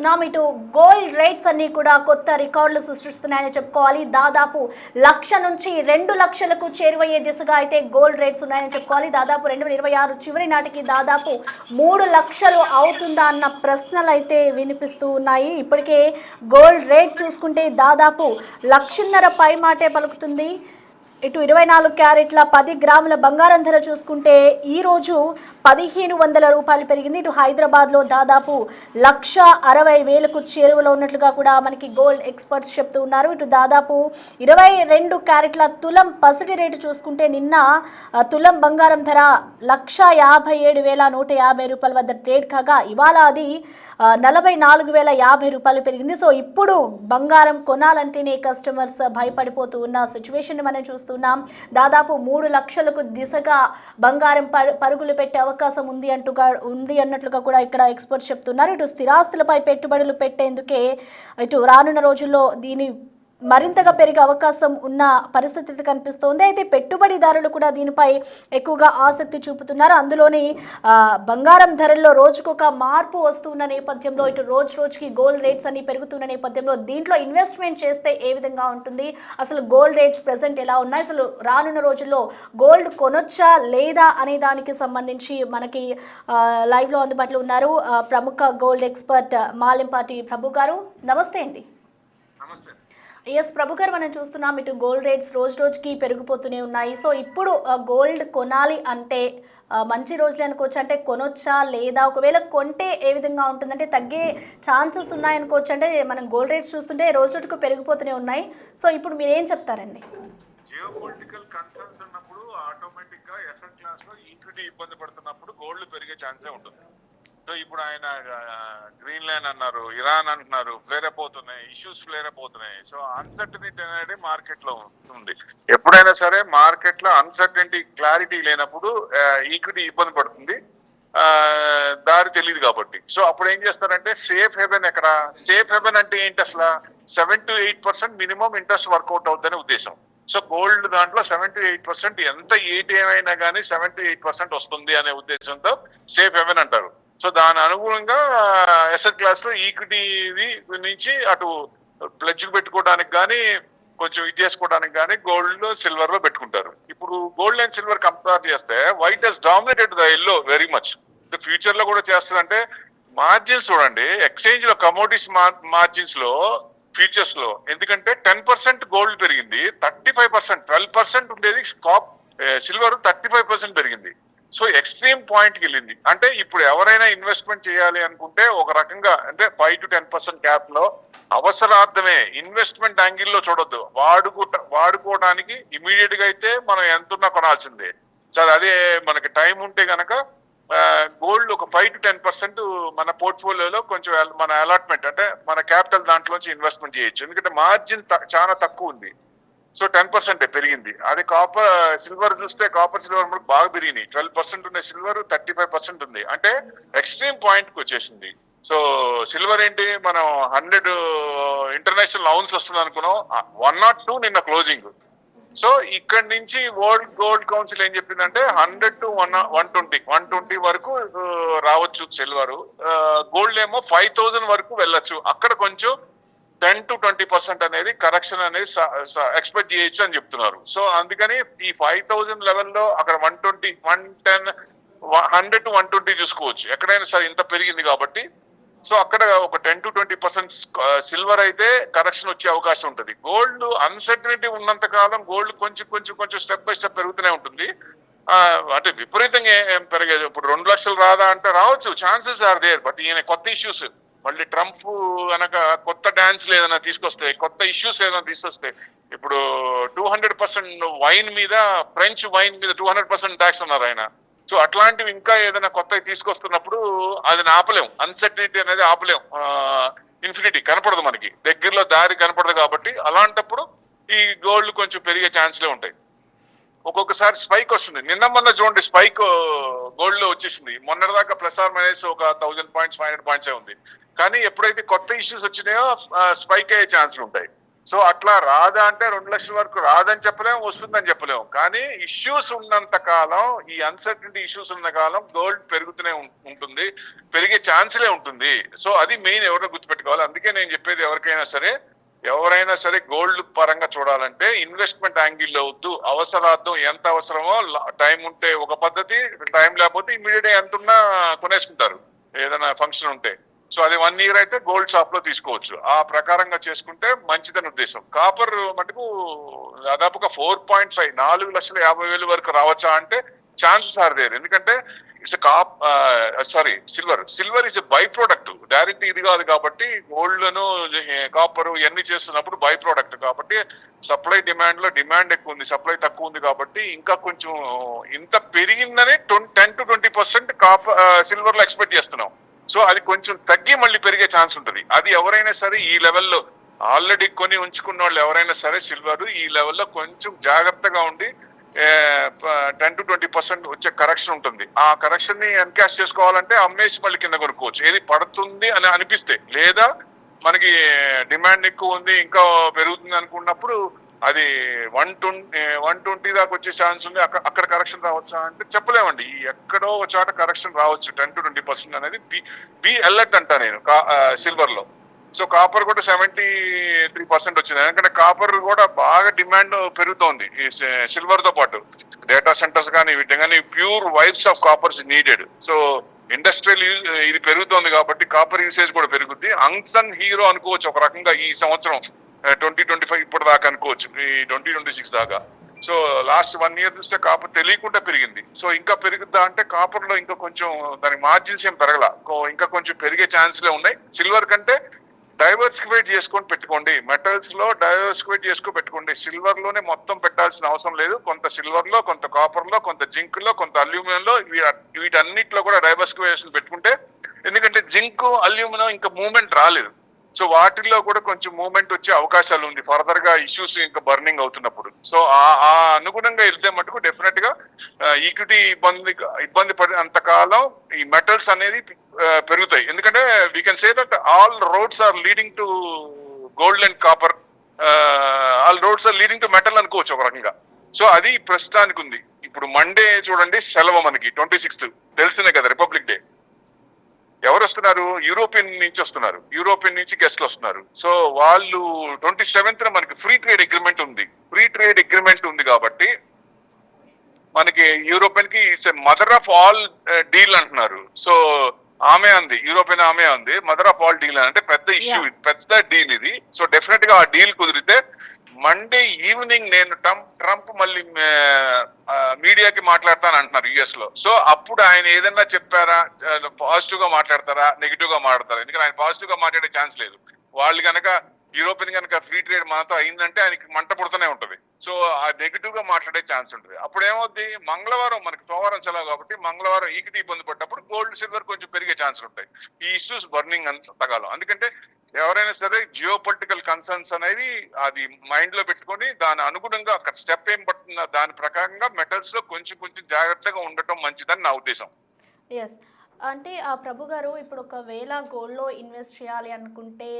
చూస్తున్నాం. ఇటు gold rates అన్ని కూడా కొత్త రికార్డులు సృష్టిస్తున్నాయని చెప్పుకోవాలి. దాదాపు 1,00,000 నుంచి 2,00,000కు చేరువయ్యే దిశగా అయితే గోల్డ్ రేట్స్ ఉన్నాయని చెప్పుకోవాలి. దాదాపు 2026 చివరి నాటికి దాదాపు 3,00,000 అవుతుందా అన్న ప్రశ్నలు అయితే వినిపిస్తూ ఉన్నాయి. ఇప్పటికే గోల్డ్ రేట్ చూసుకుంటే దాదాపు 1,50,000 పై మాటే పలుకుతుంది. ఇటు 24 క్యారెట్ల 10 గ్రాముల బంగారం ధర చూసుకుంటే ఈరోజు 1,500 రూపాయలు పెరిగింది. ఇటు హైదరాబాద్లో దాదాపు 1,60,000కు చేరువలో ఉన్నట్లుగా కూడా మనకి గోల్డ్ ఎక్స్పర్ట్స్ చెప్తూ ఉన్నారు. ఇటు దాదాపు 22 క్యారెట్ల తులం పసిడి రేటు చూసుకుంటే నిన్న తులం బంగారం ధర 1,57,150 రూపాయల వద్ద ట్రేడ్ కాగా ఇవాళ అది 44,050 రూపాయలు పెరిగింది. సో ఇప్పుడు బంగారం కొనాలంటేనే కస్టమర్స్ భయపడిపోతూ ఉన్న సిచ్యువేషన్ మనం చూస్తున్నాం. దాదాపు 3,00,000కు దిశగా బంగారం పరుగులు పెట్టే అవకాశం ఉంది అన్నట్లుగా కూడా ఇక్కడ ఎక్స్పర్ట్స్ చెప్తున్నారు. ఇటు స్థిరాస్తులపై పెట్టుబడులు పెట్టేందుకే ఇటు రానున్న రోజుల్లో దీని మరింతగా పెరిగే అవకాశం ఉన్న పరిస్థితి కనిపిస్తోంది. అయితే పెట్టుబడిదారులు కూడా దీనిపై ఎక్కువగా ఆసక్తి చూపుతున్నారు. అందులోని బంగారం ధరల్లో రోజుకొక మార్పు వస్తున్న నేపథ్యంలో ఇటు రోజుకి గోల్డ్ రేట్స్ అన్ని పెరుగుతున్న నేపథ్యంలో దీంట్లో ఇన్వెస్ట్మెంట్ చేస్తే ఏ విధంగా ఉంటుంది, అసలు గోల్డ్ రేట్స్ ప్రెసెంట్ ఎలా ఉన్నాయి, అసలు రానున్న రోజుల్లో గోల్డ్ కొనొచ్చా లేదా అనే దానికి సంబంధించి మనకి లైవ్లో అందుబాటులో ఉన్నారు ప్రముఖ గోల్డ్ ఎక్స్పర్ట్ మాలెంపాటి ప్రభు గారు. నమస్తే అండి. నమస్తే. ఎస్ ప్రభు గారు, మనం చూస్తున్నాం ఇటు గోల్డ్ రేట్స్ రోజుకి పెరిగిపోతూనే ఉన్నాయి. సో ఇప్పుడు గోల్డ్ కొనాలి అంటే మంచి రోజులు అనుకోవచ్చు, అంటే కొనొచ్చా లేదా, ఒకవేళ కొంటే ఏ విధంగా ఉంటుందంటే తగ్గే ఛాన్సెస్ ఉన్నాయనుకోవచ్చు, అంటే మనం గోల్డ్ రేట్స్ చూస్తుంటే రోజుకు పెరిగిపోతూనే ఉన్నాయి. సో ఇప్పుడు మీరు ఏం చెప్తారండి? జియో పొలిటికల్ కన్సర్న్స్ ఉన్నప్పుడు ఆటోమేటిక్ గా ఎసెట్ క్లాస్ లో ఈక్విటీ ఇబ్బంది పడుతున్నప్పుడు గోల్డ్ పెరిగే ఛాన్సే ఉంటుంది. సో ఇప్పుడు ఆయన గ్రీన్ ల్యాండ్ అన్నారు, ఇరాన్ అంటున్నారు, ఫ్లేర్ అప్ అవుతున్నాయి, ఇష్యూస్ ఫ్లేర్ అప్ అవుతున్నాయి. సో అన్సర్టనిటీ అనేది మార్కెట్ లో ఉంది. ఎప్పుడైనా సరే మార్కెట్ లో అన్సర్టనిటీ క్లారిటీ లేనప్పుడు ఈక్విటీ ఇబ్బంది పడుతుంది, దారి తెలియదు కాబట్టి. సో అప్పుడు ఏం చేస్తారంటే సేఫ్ హెవెన్ ఎక్కడ, సేఫ్ హెవెన్ అంటే ఏంటి, అసలు 7 to 8% మినిమం ఇంట్రెస్ట్ వర్కౌట్ అవుతుందనే ఉద్దేశం. సో గోల్డ్ దాంట్లో 7 to 8% ఎంత ఏటీఎం అయినా కానీ 7 to 8% వస్తుంది అనే ఉద్దేశంతో సేఫ్ హెవెన్ అంటారు. సో దాని అనుగుణంగా ఎసెట్ క్లాస్ లో ఈక్విటీ నుంచి అటు ప్లెడ్జ్ పెట్టుకోవడానికి కానీ కొంచెం ఇది చేసుకోవడానికి కానీ గోల్డ్ సిల్వర్ లో పెట్టుకుంటారు. ఇప్పుడు గోల్డ్ అండ్ సిల్వర్ కంపేర్ చేస్తే white has dominated the yellow very much. Future లో కూడా చేస్తారంటే మార్జిన్స్ చూడండి, ఎక్స్చేంజ్ లో కమోడిటీస్ మార్జిన్స్ లో ఫ్యూచర్స్ లో ఎందుకంటే 10% గోల్డ్ పెరిగింది, 35% 12% ఉండేది సిల్వర్ 35% పెరిగింది. సో ఎక్స్ట్రీమ్ పాయింట్ కి వెళ్ళింది. అంటే ఇప్పుడు ఎవరైనా ఇన్వెస్ట్మెంట్ చేయాలి అనుకుంటే ఒక రకంగా అంటే 5 to 10% క్యాప్ లో అవసరార్థమే, ఇన్వెస్ట్మెంట్ యాంగిల్లో చూడొద్దు. వాడుకోవడానికి ఇమీడియట్ గా అయితే మనం ఎంతున్నా కొనాల్సిందే. సరే అదే మనకి టైం ఉంటే గనక గోల్డ్ ఒక 5 to 10% మన పోర్ట్ఫోలియోలో కొంచెం మన అలాట్మెంట్ అంటే మన క్యాపిటల్ దాంట్లోంచి ఇన్వెస్ట్మెంట్ చేయొచ్చు. ఎందుకంటే మార్జిన్ చాలా తక్కువ ఉంది. సో 10% పెరిగింది. అది సిల్వర్ చూస్తే కాపర్ సిల్వర్ మనకు బాగా పెరిగినాయి. 12% ఉన్న సిల్వర్ 35% ఉంది. అంటే ఎక్స్ట్రీమ్ పాయింట్ కి వచ్చేసింది. సో సిల్వర్ ఏంటి, మనం 100 ఇంటర్నేషనల్ ఔన్స్ వస్తుంది అనుకున్నాం, 102 నిన్న క్లోజింగ్. సో ఇక్కడ నుంచి వరల్డ్ గోల్డ్ కౌన్సిల్ ఏం చెప్పిందంటే 100 to 120 వరకు రావచ్చు సిల్వర్. గోల్డ్ ఏమో 5,000 వరకు వెళ్ళొచ్చు. అక్కడ కొంచెం 10 to 20% అనేది కరెక్షన్ అనేది ఎక్స్పెక్ట్ చేయొచ్చు అని చెప్తున్నారు. సో అందుకని ఈ 5,000 లెవెల్లో అక్కడ 120, 110, 100 to 120 చూసుకోవచ్చు ఎక్కడైనా సరే, ఇంత పెరిగింది కాబట్టి. సో అక్కడ ఒక 10 to 20% సిల్వర్ అయితే కరెక్షన్ వచ్చే అవకాశం ఉంటుంది. గోల్డ్ అన్సర్టనిటీ ఉన్నంత కాలం గోల్డ్ కొంచెం స్టెప్ బై స్టెప్ పెరుగుతూనే ఉంటుంది. అంటే విపరీతంగా ఏం పెరిగేది, ఇప్పుడు 2,00,000 రాదా అంటే రావచ్చు, ఛాన్సెస్ ఆర్ దేర్. బట్ ఈయన కొత్త ఇష్యూస్, మళ్ళీ ట్రంప్ కనుక కొత్త డాన్స్ ఏదైనా తీసుకొస్తే, కొత్త ఇష్యూస్ ఏదైనా తీసుకొస్తే, ఇప్పుడు 200% వైన్ మీద, ఫ్రెంచ్ వైన్ మీద 200% ట్యాక్స్ అన్నారు ఆయన. సో అట్లాంటివి ఇంకా ఏదైనా కొత్తవి తీసుకొస్తున్నప్పుడు అది ఆపలేం, అన్సర్టనిటీ అనేది ఆపలేం. ఇన్ఫినిటీ కనపడదు, మనకి దగ్గరలో దారి కనపడదు. కాబట్టి అలాంటప్పుడు ఈ గోల్డ్ కొంచెం పెరిగే ఛాన్స్లే ఉంటాయి. ఒక్కొక్కసారి స్పైక్ వస్తుంది. మొన్న చూడండి స్పైక్ గోల్డ్ లో వచ్చేసింది. మొన్నటిదాకా ప్లస్ ఆర్ మైనస్ ఒక 1,000 points 500 points ఉంది. కానీ ఎప్పుడైతే కొత్త ఇష్యూస్ వచ్చినాయో స్పైక్ అయ్యే ఛాన్స్లు ఉంటాయి. సో అట్లా రాదా అంటే 2 లక్షల వరకు రాదని చెప్పలేము, వస్తుందని చెప్పలేము. కానీ ఇష్యూస్ ఉన్నంత కాలం, ఈ అన్సర్టనిటీ ఇష్యూస్ ఉన్న కాలం గోల్డ్ పెరుగుతూనే ఉంటుంది, పెరిగే ఛాన్స్లే ఉంటుంది. సో అది మెయిన్ ఎవరో గుర్తుపెట్టుకోవాలి. అందుకే నేను చెప్పేది ఎవరైనా సరే గోల్డ్ పరంగా చూడాలంటే ఇన్వెస్ట్మెంట్ యాంగిల్లో వద్దు. అవసరార్థం ఎంత అవసరమో, టైం ఉంటే ఒక పద్ధతి, టైం లేకపోతే ఇమీడియట్ ఎంత ఉన్నా కొనేసుకుంటారు ఏదైనా ఫంక్షన్ ఉంటే. సో అది 1 year అయితే గోల్డ్ షాప్ లో తీసుకోవచ్చు. ఆ ప్రకారంగా చేసుకుంటే మంచిదని ఉద్దేశం. కాపర్ మటుకు దాదాపుగా 4.5 4,50,000 వరకు రావచ్చా అంటే ఛాన్సెస్ ఆర్ దేర్. ఎందుకంటే it's silver is a by product, direct ఇది కాదు. కాబట్టి గోల్డ్ లను కాపర్ ఇవన్నీ చేస్తున్నప్పుడు బై ప్రోడక్ట్ కాబట్టి సప్లై డిమాండ్ లో డిమాండ్ ఎక్కువ ఉంది, సప్లై తక్కువ ఉంది. కాబట్టి ఇంకా కొంచెం ఇంత పెరిగిందని 10 to 20% సిల్వర్ లో ఎక్స్పెక్ట్ చేస్తున్నాం. సో అది కొంచెం తగ్గి మళ్ళీ పెరిగే ఛాన్స్ ఉంటుంది. అది ఎవరైనా సరే ఈ లెవెల్లో ఆల్రెడీ కొని ఉంచుకున్న వాళ్ళు ఎవరైనా సరే సిల్వర్ ఈ లెవెల్లో కొంచెం జాగ్రత్తగా ఉండి 10 to 20% వచ్చే కరెక్షన్ ఉంటుంది. ఆ కరెక్షన్ ని ఎన్కాష్ చేసుకోవాలంటే అమ్మేసి మళ్ళీ కింద కొనుక్కోవచ్చు, ఏది పడుతుంది అని అనిపిస్తే. లేదా మనకి డిమాండ్ ఎక్కువ ఉంది, ఇంకా పెరుగుతుంది అనుకున్నప్పుడు అది 120 దాకా వచ్చే ఛాన్స్ ఉంది. అక్కడ కరెక్షన్ రావచ్చా అంటే చెప్పలేమండి. ఎక్కడో ఒక చోట కరెక్షన్ రావచ్చు. 10 to 20% అనేది బి అలర్ట్ అంటా నేను సిల్వర్ లో. సో కాపర్ కూడా 73% వచ్చింది. ఎందుకంటే కాపర్ కూడా బాగా డిమాండ్ పెరుగుతోంది ఈ సిల్వర్ తో పాటు. డేటా సెంటర్స్ కానీ వీటి కానీ pure vibes of కాపర్స్ needed. So industrial ఇది పెరుగుతోంది కాబట్టి కాపర్ యూసేజ్ కూడా పెరుగుద్ది. అన్సన్ హీరో అనుకోవచ్చు ఒక రకంగా ఈ సంవత్సరం 2025 ఇప్పటి దాకా అనుకోవచ్చు, ఈ 2026 దాకా. సో లాస్ట్ 1 year చూస్తే కాపర్ తెలియకుండా పెరిగింది. సో ఇంకా పెరుగుద్దా అంటే కాపర్ లో ఇంకా కొంచెం దాని మార్జిన్స్ ఏం పెరగల, ఇంకా కొంచెం పెరిగే ఛాన్స్లే ఉన్నాయి. సిల్వర్ కంటే డైవర్సిఫైడ్ చేసుకొని పెట్టుకోండి, మెటల్స్ లో డైవర్సిఫైడ్ చేసుకొని పెట్టుకోండి. సిల్వర్ లోనే మొత్తం పెట్టాల్సిన అవసరం లేదు. కొంత సిల్వర్ లో, కొంత కాపర్ లో, కొంత జింక్ లో, కొంత అల్యూమినియం లో, వీటన్నిటిలో కూడా డైవర్సిఫికేషన్ పెట్టుకుంటే, ఎందుకంటే జింక్ అల్యూమినియం ఇంకా మూవ్మెంట్ రాలేదు. సో వాటిల్లో కూడా కొంచెం మూవ్మెంట్ వచ్చే అవకాశాలు ఉంది ఫర్దర్ గా ఇష్యూస్ ఇంకా బర్నింగ్ అవుతున్నప్పుడు. సో ఆ అనుగుణంగా వెళ్తే మటుకు డెఫినెట్ గా ఈక్విటీ ఇబ్బంది పడినంత కాలం ఈ మెటల్స్ అనేది పెరుగుతాయి. ఎందుకంటే we can say that all roads are leading to gold and copper, all roads are leading to metal అనుకోవచ్చు ఒక రకంగా. సో అది ప్రస్తుతానికి ఉంది. ఇప్పుడు మండే చూడండి సెలవు మనకి 26th, తెలిసినే కదా రిపబ్లిక్ డే. ఎవరు వస్తున్నారు? యూరోపియన్ నుంచి వస్తున్నారు, యూరోపియన్ నుంచి గెస్ట్లు వస్తున్నారు. సో వాళ్ళు 27th మనకి ఫ్రీ ట్రేడ్ అగ్రిమెంట్ ఉంది కాబట్టి మనకి యూరోపియన్ కి మదర్ ఆఫ్ ఆల్ డీల్ అంటున్నారు. సో యూరోపియన్ ఆమె ఉంది మదర్ ఆఫ్ ఆల్ డీల్ అంటే పెద్ద ఇష్యూ, పెద్ద డీల్ ఇది. సో డెఫినెట్ గా ఆ డీల్ కుదిరితే మండే ఈవినింగ్ నేను ట్రంప్ మళ్ళీ మీడియాకి మాట్లాడతాను అంటున్నారు యుఎస్ లో. సో అప్పుడు ఆయన ఏదన్నా చెప్పారా, పాజిటివ్ గా మాట్లాడతారా, నెగిటివ్ గా మాట్లాడతారా? ఎందుకంటే ఆయన పాజిటివ్ గా మాట్లాడే ఛాన్స్ లేదు. వాళ్ళు కనుక యూరోపియన్ కనుక ఫ్రీ ట్రేడ్ మనతో అయిందంటే ఆయనకి మంట పుడుతూనే ఉంటుంది. సో ఆ నెగిటివ్ గా మాట్లాడే ఛాన్స్ ఉంటుంది. అప్పుడు ఏమవుద్ది, మంగళవారం మనకి సోమవారం సెలవు కాబట్టి మంగళవారం ఈక్విటీ ఇబ్బంది పడ్డప్పుడు గోల్డ్ సిల్వర్ కొంచెం పెరిగే ఛాన్స్ ఉంటాయి. ఈ ఇష్యూస్ బర్నింగ్ అంతకాలం. అందుకంటే ఎవరైనా సరే జియో పొలిటికల్ కన్సర్న్స్ అనేవి అది మైండ్ లో పెట్టుకొని దాని అనుగుణంగా అక్కడ స్టెప్ ఏం పడుతుందో దాని ప్రకారంగా మెటల్స్ లో కొంచెం జాగ్రత్తగా ఉండటం మంచిదని నా ఉద్దేశం. ఎస్, అంటే ప్రభు గారు, ఇప్పుడు ఒకవేళ గోల్డ్లో ఇన్వెస్ట్ చేయాలి అనుకుంటే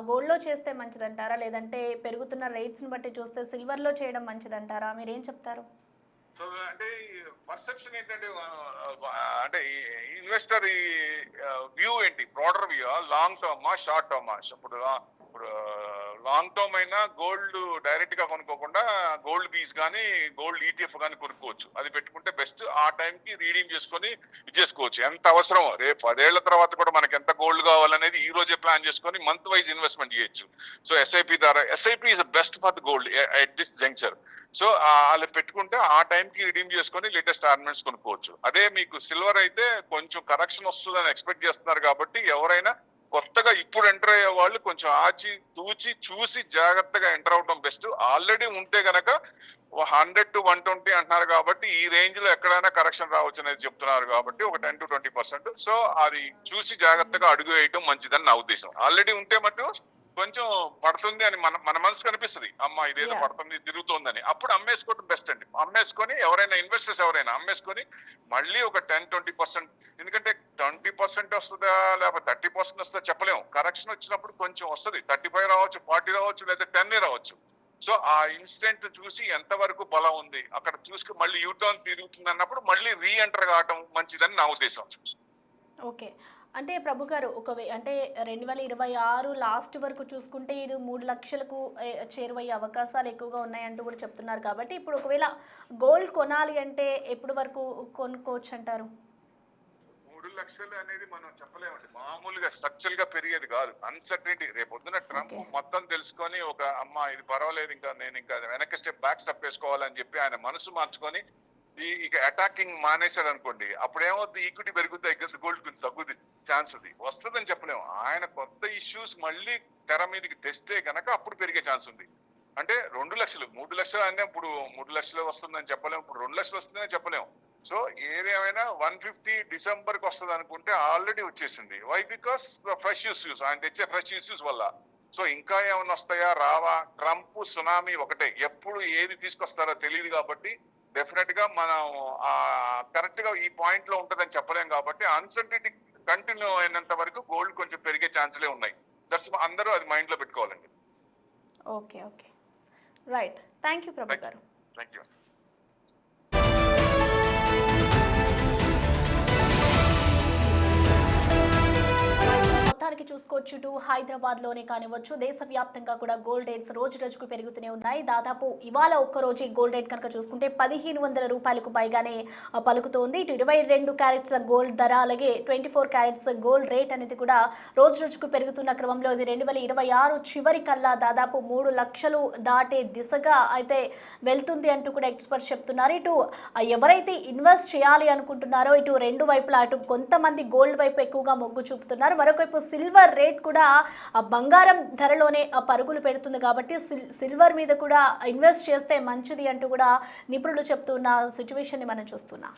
గోల్డ్లో చేస్తే మంచిదంటారా, లేదంటే పెరుగుతున్న రేట్స్ని బట్టి చూస్తే సిల్వర్లో చేయడం మంచిదంటారా? మీరు ఏం చెప్తారు? సో అంటే పర్సెప్షన్ ఏంటంటే, అంటే ఇన్వెస్టర్ వ్యూ ఏంటి, బ్రాడర్ వ్యూ, లాంగ్ టర్మా షార్ట్ టర్మా? ఇప్పుడు లాంగ్ టర్మ్ అయినా గోల్డ్ డైరెక్ట్ గా కొనుక్కోకుండా గోల్డ్ బీస్ కానీ గోల్డ్ ఈటీఎఫ్ కానీ కొనుక్కోవచ్చు. అది పెట్టుకుంటే బెస్ట్. ఆ టైంకి రీడింగ్ చేసుకొని చేసుకోవచ్చు ఎంత అవసరమో. రేపు 10 ఏళ్ల తర్వాత కూడా మనకి ఎంత గోల్డ్ కావాలనేది ఈ రోజే ప్లాన్ చేసుకొని మంత్ వైజ్ ఇన్వెస్ట్మెంట్ చేయొచ్చు. సో ఎస్ఐపి ద్వారా, SIP is best for the gold at this juncture. So అలా పెట్టుకుంటే ఆ టైంకి రిడీమ్ చేసుకొని లేటెస్ట్ ఆర్నమెంట్స్ కొనుక్కోవచ్చు. అదే మీకు సిల్వర్ అయితే కొంచెం కరెక్షన్ వస్తుందని ఎక్స్పెక్ట్ చేస్తున్నారు కాబట్టి ఎవరైనా కొత్తగా ఇప్పుడు ఎంటర్ అయ్యే వాళ్ళు కొంచెం ఆచి తూచి చూసి జాగ్రత్తగా ఎంటర్ అవడం బెస్ట్. ఆల్రెడీ ఉంటే గనక 100 to 120 అంటున్నారు కాబట్టి ఈ రేంజ్ లో ఎక్కడైనా కరెక్షన్ రావచ్చు అనేది చెప్తున్నారు కాబట్టి ఒక 10 to 20%. సో అది చూసి జాగ్రత్తగా అడుగు వేయటం మంచిదని నా ఉద్దేశం. ఆల్రెడీ ఉంటే మటు కొంచెం పడుతుంది అని మన మన మనసు కనిపిస్తుంది, అమ్మ ఇదేదో Yeah. పడుతుంది తిరుగుతోందని. అప్పుడు అమ్మేసుకోవడం బెస్ట్ అండి. అమ్మేసుకొని ఎవరైనా ఇన్వెస్టర్స్ ఎవరైనా అమ్మేసుకొని మళ్ళీ ఒక 10-20%, ఎందుకంటే 20% వస్తుందా లేకపోతే 30% వస్తుందా చెప్పలేము. కరెక్షన్ వచ్చినప్పుడు కొంచెం వస్తుంది, 35 రావచ్చు, 40 రావచ్చు, లేదా 10 రావచ్చు. సో ఆ ఇన్స్టెంట్ చూసి ఎంతవరకు బలం ఉంది అక్కడ చూసుకుని మళ్ళీ యూటర్న్ తిరుగుతుంది అన్నప్పుడు మళ్ళీ రీఎంటర్ కావడం మంచిదని నా ఉద్దేశం. ఓకే. అంటే ప్రభు గారు అంటే 2026 లాస్ట్ వరకు చూసుకుంటే ఇది 3 లక్షలకు చేరువయ్యే అవకాశాలు ఎక్కువగా ఉన్నాయంటూ కూడా చెప్తున్నారు. కాబట్టి ఇప్పుడు ఒకవేళ గోల్డ్ కొనాలి అంటే ఎప్పటి వరకు కొనుక్కోవచ్చు అంటారు? 3 లక్షలు అనేది మనం చెప్పలేమండి. మామూలుగా స్ట్రక్చరల్ గా పెరిగేది కాదు. అన్సర్టనిటీ. రేపు పొద్దున ట్రంప్ మొత్తం తెలుసుకొని ఒక అమ్మ ఇది పర్వాలేదు, ఇంకా నేను ఇంకా వెనక్కి స్టెప్ బ్యాక్ స్టెప్ వేసుకోవాలని చెప్పి ఆయన మనసు మార్చుకొని ఇక అటాకింగ్ మానేశాడు అనుకోండి, అప్పుడు ఏమవుతుంది, ఈక్విటీ పెరుగుతాయి, గోల్డ్ కొంచెం తగ్గుద్ది, ఛాన్స్ ఉంది. వస్తుందని చెప్పలేము. ఆయన కొత్త ఇష్యూస్ మళ్ళీ తెర మీదకి తెస్తే గనక అప్పుడు పెరిగే ఛాన్స్ ఉంది. అంటే 2 లక్షలు 3 లక్షలు అంటే ఇప్పుడు 3 లక్షలు వస్తుందని చెప్పలేము, ఇప్పుడు 2 లక్షలు వస్తుందని చెప్పలేము. సో ఏదేమైనా 150 డిసెంబర్కి వస్తుంది అనుకుంటే ఆల్రెడీ వచ్చేసింది. వై? బికాస్ ఫ్రెష్ ఇష్యూస్, ఆయన తెచ్చే ఫ్రెష్ ఇష్యూస్ వల్ల. సో ఇంకా ఏమైనా వస్తాయా రావా, ట్రంప్ సునామీ ఒకటే, ఎప్పుడు ఏది తీసుకొస్తారో తెలియదు. కాబట్టి డెఫినెట్ గా మనం కరెక్ట్ గా ఈ పాయింట్ లో ఉంటుందని చెప్పలేం. కాబట్టి అన్సర్టనిటీ కంటిన్యూ అయినంత వరకు గోల్డ్ కొంచెం పెరిగే ఛాన్స్లే ఉన్నాయి. అందరూ అది మైండ్ లో పెట్టుకోవాలండి. Okay, okay, right. Thank you Prabhu గారు. Thank you. మొత్తానికి చూసుకోవచ్చు, హైదరాబాద్లోనే కానివచ్చు, దేశవ్యాప్తంగా కూడా గోల్డ్ రేట్స్ రోజు రోజుకు పెరుగుతూనే ఉన్నాయి. దాదాపు ఇవాళ ఒక్కరోజు గోల్డ్ రేట్ కనుక చూసుకుంటే 1500 రూపాయలకు పైగానే పలుకుతోంది. ఇటు 22 క్యారెట్స్ గోల్డ్ ధర, అలాగే 24 క్యారెట్స్ గోల్డ్ రేట్ అనేది కూడా రోజు రోజుకు పెరుగుతున్న క్రమంలో ఇది 2026 చివరి కల్లా దాదాపు 3 లక్షలు దాటే దిశగా అయితే వెళ్తుంది అంటూ కూడా ఎక్స్పర్ట్స్ చెప్తున్నారు. ఇటు ఎవరైతే ఇన్వెస్ట్ చేయాలి అనుకుంటున్నారో ఇటు రెండు వైపులా, అటు కొంతమంది గోల్డ్ వైపు ఎక్కువగా మొగ్గు చూపుతున్నారు, మరొకవైపు సిల్వర్ రేట్ కూడా బంగారం ధరలోనే పరుగులు పెడుతుంది. కాబట్టి సిల్వర్ మీద కూడా ఇన్వెస్ట్ చేస్తే మంచిది అంటూ కూడా నిపుణులు చెప్తున్న సిచ్యువేషన్ ని మనం చూస్తున్నాం.